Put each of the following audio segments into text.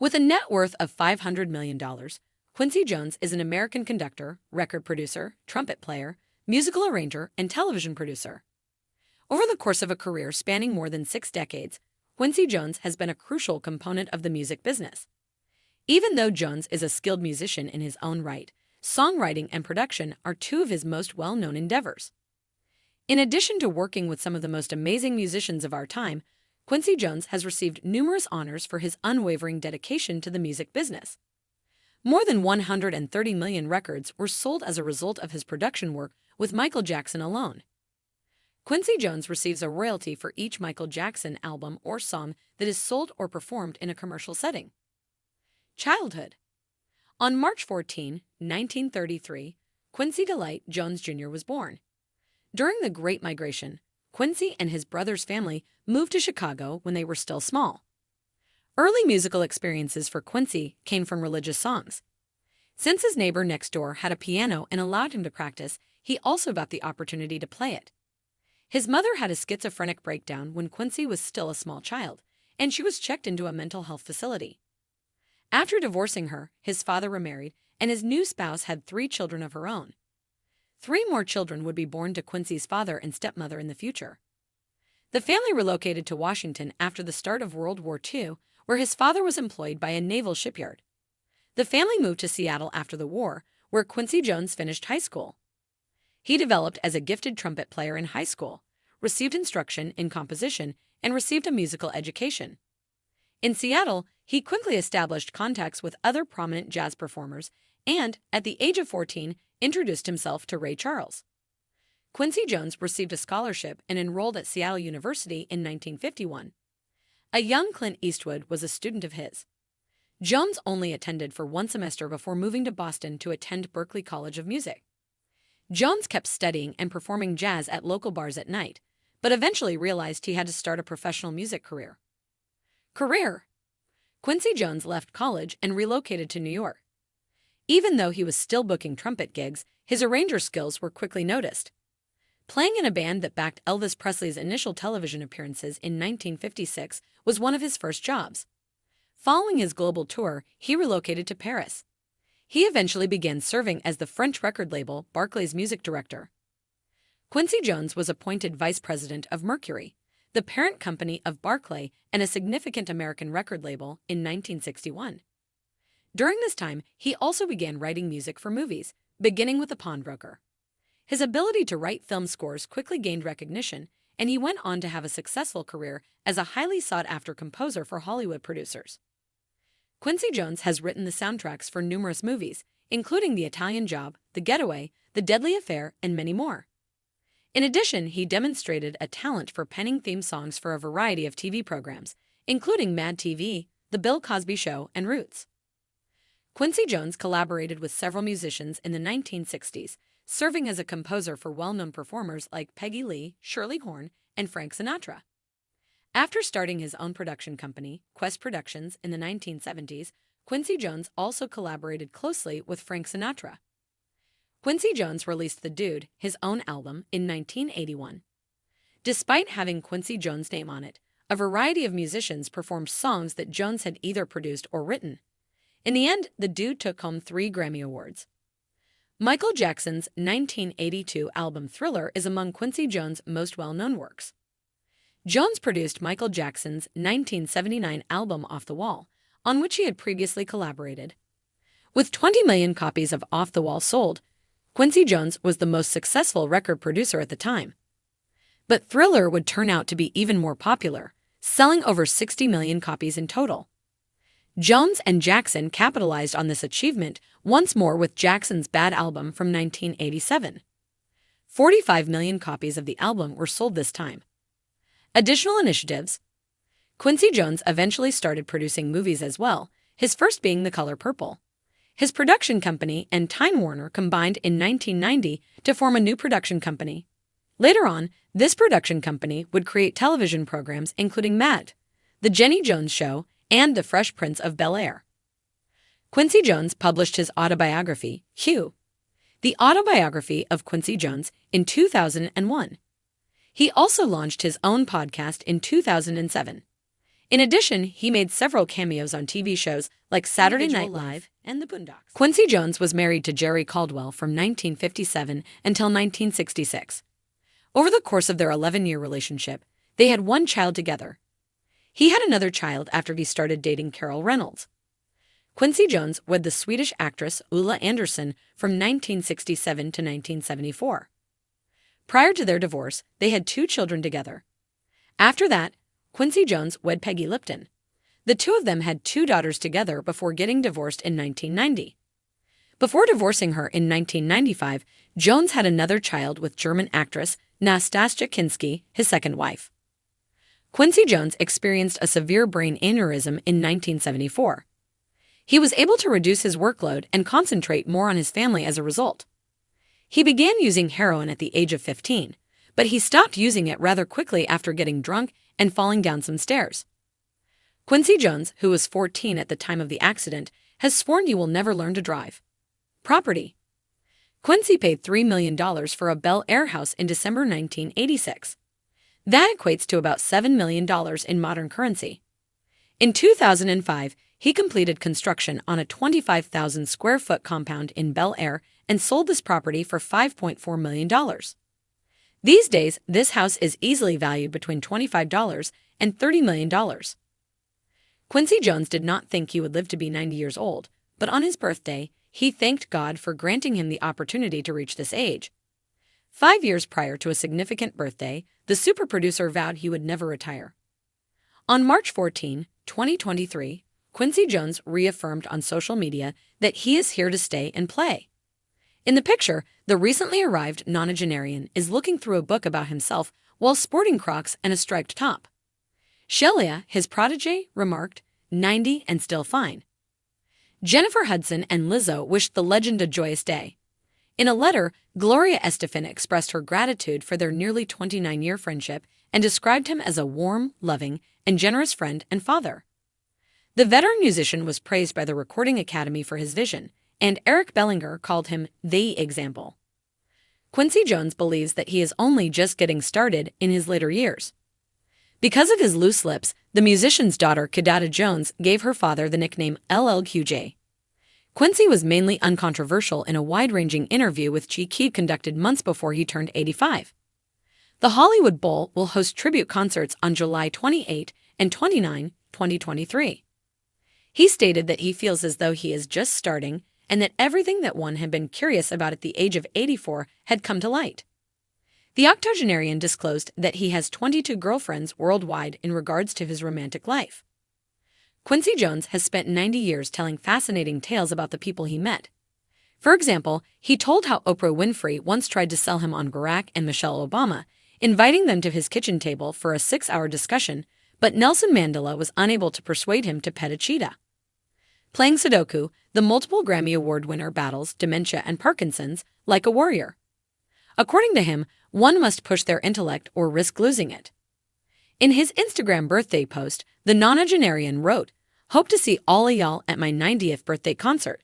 With a net worth of $500 million, Quincy Jones is an American conductor, record producer, trumpet player, musical arranger, and television producer. Over the course of a career spanning more than 6 decades, Quincy Jones has been a crucial component of the music business. Even though Jones is a skilled musician in his own right, songwriting and production are two of his most well-known endeavors. In addition to working with some of the most amazing musicians of our time, Quincy Jones has received numerous honors for his unwavering dedication to the music business. More than 130 million records were sold as a result of his production work with Michael Jackson alone. Quincy Jones receives a royalty for each Michael Jackson album or song that is sold or performed in a commercial setting. Childhood. On March 14, 1933, Quincy Delight Jones Jr. was born. During the Great Migration, Quincy and his brother's family moved to Chicago when they were still small. Early musical experiences for Quincy came from religious songs. Since his neighbor next door had a piano and allowed him to practice, he also got the opportunity to play it. His mother had a schizophrenic breakdown when Quincy was still a small child, and she was checked into a mental health facility. After divorcing her, his father remarried, and his new spouse had 3 children of her own. 3 more children would be born to Quincy's father and stepmother in the future. The family relocated to Washington after the start of World War II, where his father was employed by a naval shipyard. The family moved to Seattle after the war, where Quincy Jones finished high school. He developed as a gifted trumpet player in high school, received instruction in composition, and received a musical education. In Seattle, he quickly established contacts with other prominent jazz performers and, at the age of 14, introduced himself to Ray Charles. Quincy Jones received a scholarship and enrolled at Seattle University in 1951. A young Clint Eastwood was a student of his. Jones only attended for 1 semester before moving to Boston to attend Berklee College of Music. Jones kept studying and performing jazz at local bars at night, but eventually realized he had to start a professional music career. Quincy Jones left college and relocated to New York. Even though he was still booking trumpet gigs, his arranger skills were quickly noticed. Playing in a band that backed Elvis Presley's initial television appearances in 1956 was one of his first jobs. Following his global tour, he relocated to Paris. He eventually began serving as the French record label Barclay's music director. Quincy Jones was appointed vice president of Mercury, the parent company of Barclay and a significant American record label, in 1961. During this time, he also began writing music for movies, beginning with The Pawnbroker. His ability to write film scores quickly gained recognition, and he went on to have a successful career as a highly sought-after composer for Hollywood producers. Quincy Jones has written the soundtracks for numerous movies, including The Italian Job, The Getaway, The Deadly Affair, and many more. In addition, he demonstrated a talent for penning theme songs for a variety of TV programs, including Mad TV, The Bill Cosby Show, and Roots. Quincy Jones collaborated with several musicians in the 1960s, serving as a composer for well-known performers like Peggy Lee, Shirley Horn, and Frank Sinatra. After starting his own production company, Quest Productions, in the 1970s, Quincy Jones also collaborated closely with Frank Sinatra. Quincy Jones released The Dude, his own album, in 1981. Despite having Quincy Jones' name on it, a variety of musicians performed songs that Jones had either produced or written. In the end, The Dude took home 3 Grammy Awards. Michael Jackson's 1982 album Thriller is among Quincy Jones' most well-known works. Jones produced Michael Jackson's 1979 album Off the Wall, on which he had previously collaborated. With 20 million copies of Off the Wall sold, Quincy Jones was the most successful record producer at the time. But Thriller would turn out to be even more popular, selling over 60 million copies in total. Jones and Jackson capitalized on this achievement once more with Jackson's Bad album from 1987. 45 million copies of the album were sold this time. Additional initiatives. Quincy Jones eventually started producing movies as well, his first being The Color Purple. His production company and Time Warner combined in 1990 to form a new production company. Later on, this production company would create television programs including Mad, The Jenny Jones Show, and The Fresh Prince of Bel-Air. Quincy Jones published his autobiography, Hugh, the autobiography of Quincy Jones, in 2001. He also launched his own podcast in 2007. In addition, he made several cameos on TV shows like Saturday Night Live and The Boondocks. Quincy Jones was married to Jerry Caldwell from 1957 until 1966. Over the course of their 11-year relationship, they had one child together. He had another child after he started dating Carol Reynolds. Quincy Jones wed the Swedish actress Ulla Andersson from 1967 to 1974. Prior to their divorce, they had 2 children together. After that, Quincy Jones wed Peggy Lipton. The two of them had 2 daughters together before getting divorced in 1990. Before divorcing her in 1995, Jones had another child with German actress Nastassja Kinski, his second wife. Quincy Jones experienced a severe brain aneurysm in 1974. He was able to reduce his workload and concentrate more on his family as a result. He began using heroin at the age of 15, but he stopped using it rather quickly after getting drunk and falling down some stairs. Quincy Jones, who was 14 at the time of the accident, has sworn he will never learn to drive. Property. Quincy paid $3 million for a Bel Air house in December 1986. That equates to about $7 million in modern currency. In 2005, he completed construction on a 25,000 square foot compound in Bel Air and sold this property for $5.4 million. These days, this house is easily valued between $25 and $30 million. Quincy Jones did not think he would live to be 90 years old, but on his birthday, he thanked God for granting him the opportunity to reach this age. 5 years prior to a significant birthday, the super producer vowed he would never retire. On March 14, 2023, Quincy Jones reaffirmed on social media that he is here to stay and play. In the picture, the recently arrived nonagenarian is looking through a book about himself while sporting Crocs and a striped top. Shelia, his protege, remarked, "90 and still fine." Jennifer Hudson and Lizzo wished the legend a joyous day. In a letter, Gloria Estefan expressed her gratitude for their nearly 29-year friendship and described him as a warm, loving, and generous friend and father. The veteran musician was praised by the Recording Academy for his vision, and Eric Bellinger called him the example. Quincy Jones believes that he is only just getting started in his later years. Because of his loose lips, the musician's daughter, Kidada Jones, gave her father the nickname LLQJ. Quincy was mainly uncontroversial in a wide-ranging interview with GQ conducted months before he turned 85. The Hollywood Bowl will host tribute concerts on July 28 and 29, 2023. He stated that he feels as though he is just starting and that everything that one had been curious about at the age of 84 had come to light. The octogenarian disclosed that he has 22 girlfriends worldwide in regards to his romantic life. Quincy Jones has spent 90 years telling fascinating tales about the people he met. For example, he told how Oprah Winfrey once tried to sell him on Barack and Michelle Obama, inviting them to his kitchen table for a 6-hour discussion, but Nelson Mandela was unable to persuade him to pet a cheetah. Playing Sudoku, the multiple Grammy Award winner battles dementia and Parkinson's like a warrior. According to him, one must push their intellect or risk losing it. In his Instagram birthday post, the nonagenarian wrote, "Hope to see all of y'all at my 90th birthday concert."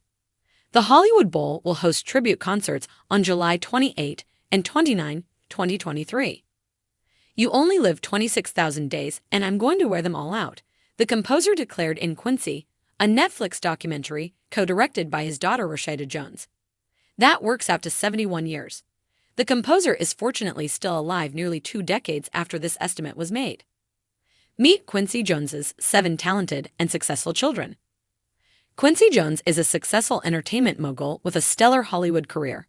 The Hollywood Bowl will host tribute concerts on July 28 and 29, 2023. "You only live 26,000 days, and I'm going to wear them all out," the composer declared in Quincy, a Netflix documentary co-directed by his daughter Rashida Jones. That works out to 71 years. The composer is fortunately still alive nearly 2 decades after this estimate was made. Meet Quincy Jones's 7 talented and successful children. Quincy Jones is a successful entertainment mogul with a stellar Hollywood career.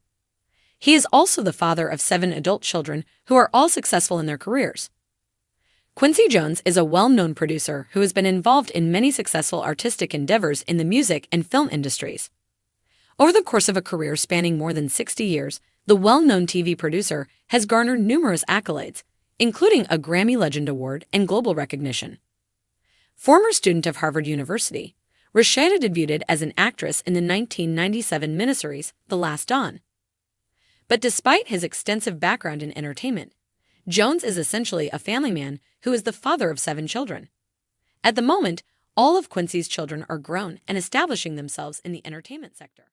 He is also the father of 7 adult children who are all successful in their careers. Quincy Jones is a well-known producer who has been involved in many successful artistic endeavors in the music and film industries. Over the course of a career spanning more than 60 years, the well-known TV producer has garnered numerous accolades, including a Grammy Legend Award and global recognition. Former student of Harvard University, Rashida debuted as an actress in the 1997 miniseries The Last Dawn. But despite his extensive background in entertainment, Jones is essentially a family man who is the father of 7 children. At the moment, all of Quincy's children are grown and establishing themselves in the entertainment sector.